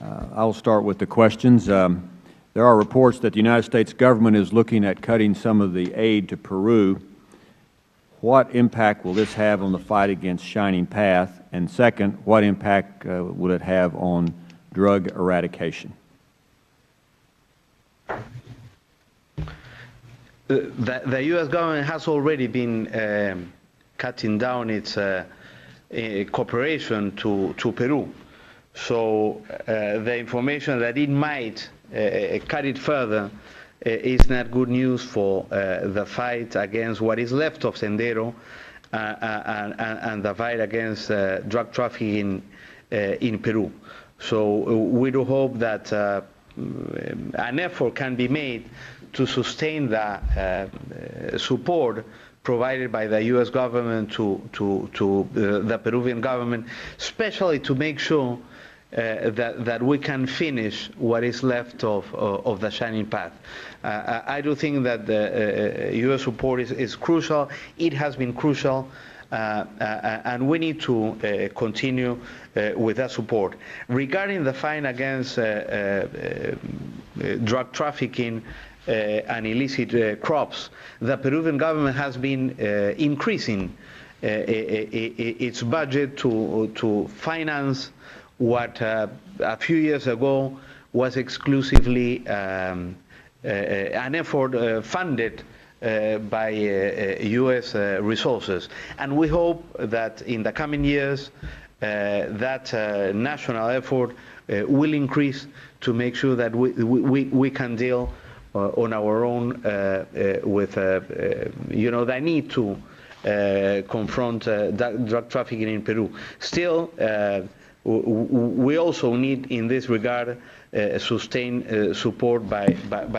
I will start with the questions. There are reports that the United States government is looking at cutting some of the aid to Peru. What impact will this have on the fight against Shining Path? And second, what impact will it have on drug eradication? The U.S. government has already been cutting down its cooperation to Peru. So the information that it might cut it further is not good news for the fight against what is left of Sendero and the fight against drug trafficking in Peru. So we do hope that an effort can be made to sustain the support provided by the U.S. government to the Peruvian government, especially to make sure that we can finish what is left of the Shining Path. I do think that the U.S. support is crucial. It has been crucial, and we need to continue with that support. Regarding the fight against drug trafficking and illicit crops, the Peruvian government has been increasing its budget to finance what a few years ago was exclusively an effort funded by U.S. resources. And we hope that in the coming years that national effort will increase to make sure that we can deal on our own with the need to confront drug trafficking in Peru. Still, we also need, in this regard, sustained support by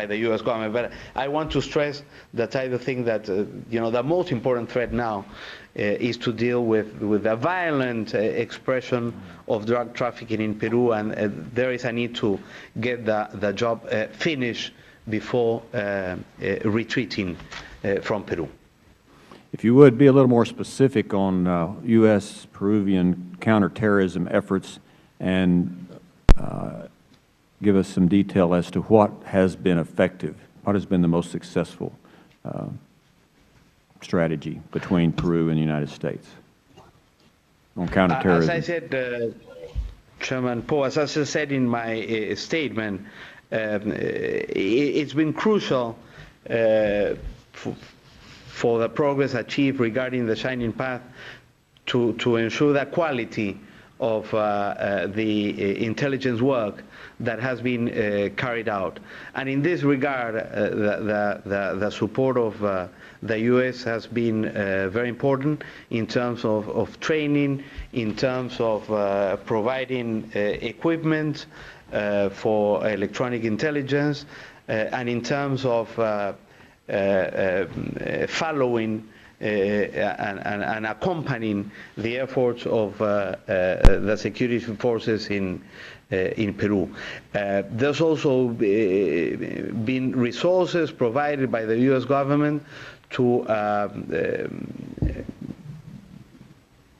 the U.S. government. But I want to stress that I think that the most important threat now is to deal with the violent expression of drug trafficking in Peru, and there is a need to get the job finished before retreating from Peru. If you would, be a little more specific on U.S.-Peruvian counterterrorism efforts and give us some detail as to what has been effective, what has been the most successful strategy between Peru and the United States on counterterrorism. As I said, Chairman Poe, as I said in my statement, it's been crucial for the progress achieved regarding the Shining Path to ensure the quality of the intelligence work that has been carried out. And in this regard, the support of the U.S. has been very important in terms of training, in terms of providing equipment for electronic intelligence, and in terms of following and accompanying the efforts of the security forces in Peru. There's also been resources provided by the U.S. government to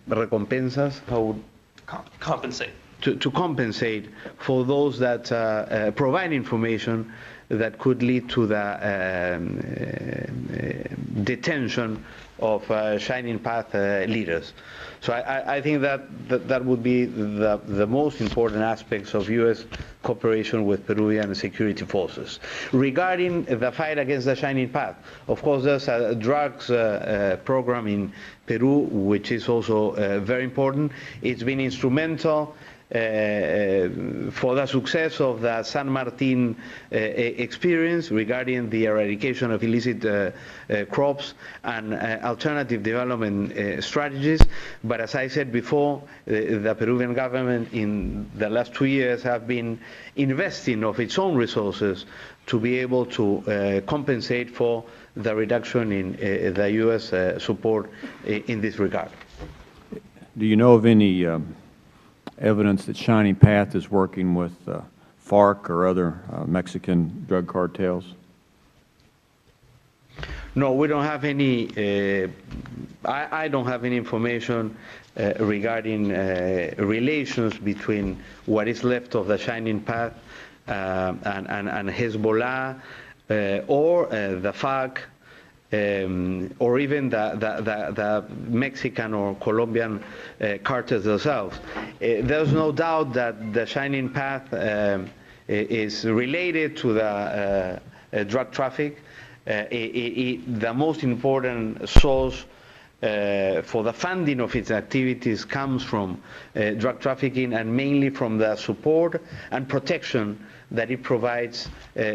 recompensas, compensate. To compensate for those that provide information that could lead to the detention of Shining Path leaders. So I think that would be the most important aspects of U.S. cooperation with Peruvian security forces. Regarding the fight against the Shining Path, of course, there's a drugs program in Peru, which is also very important. It's been instrumental for the success of the San Martin experience regarding the eradication of illicit crops and alternative development strategies. But as I said before, the Peruvian government in the last 2 years have been investing of its own resources to be able to compensate for the reduction in the U.S. support in this regard. Do you know of any evidence that Shining Path is working with FARC or other Mexican drug cartels? No, we don't have any, I don't have any information regarding relations between what is left of the Shining Path and Hezbollah or the FARC or even the Mexican or Colombian cartels themselves. There's no doubt that the Shining Path is related to the drug traffic. The most important source for the funding of its activities comes from drug trafficking, and mainly from the support and protection that it provides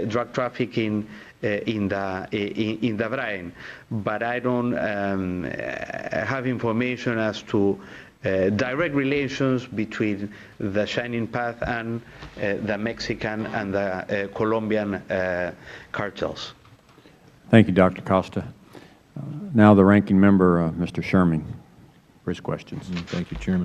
drug trafficking in the Brain. But I don't have information as to direct relations between the Shining Path and the Mexican and the Colombian cartels. Thank you, Dr. Costa. Now the ranking member, Mr. Sherman, for his questions. Thank you, Chairman.